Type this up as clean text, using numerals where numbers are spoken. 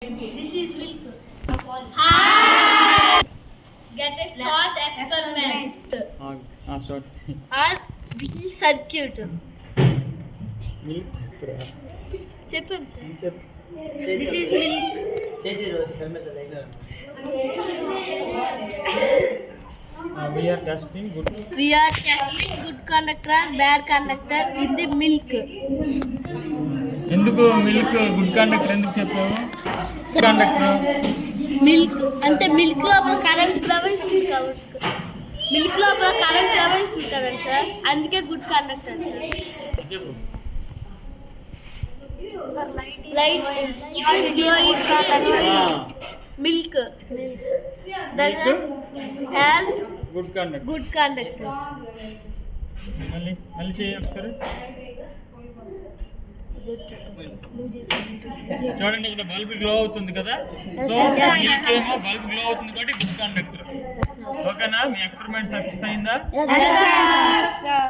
This is milk. Hi. Get a thought experiment. Start. Or this is circuit. Milk చెప్పరా చెప్పండి sir. చెప్పు. This is milk. We are testing good. We are testing good conductor, bad conductor in the milk. ఎందుకు milk good conductor ఎందుకు చెప్పావు? Conductor milk అంటే milk లోపల current ప్రవహిస్తుంది కాబట్టి మిల్క్ లోపల కరెంట్ ప్రవహిస్తుంది కదండి సార్, అందుకే గుడ్ కండక్టర్ సార్. చెప్పు. Light milk has good conductor. Good conductor. మళ్ళీ మళ్ళీ చేయి ఒకసారి. చూడండి ఇక్కడ బల్బ్ గ్లో అవుతుంది కదా, సో మిల్క్ ఏమో బల్బ్ గ్లో అవుతుంది కాబట్టి గుడ్ కండక్టర్. ఓకేనా? మీ ఎక్స్పెరిమెంట్ సక్సెస్ అయిందా? Yes, sir.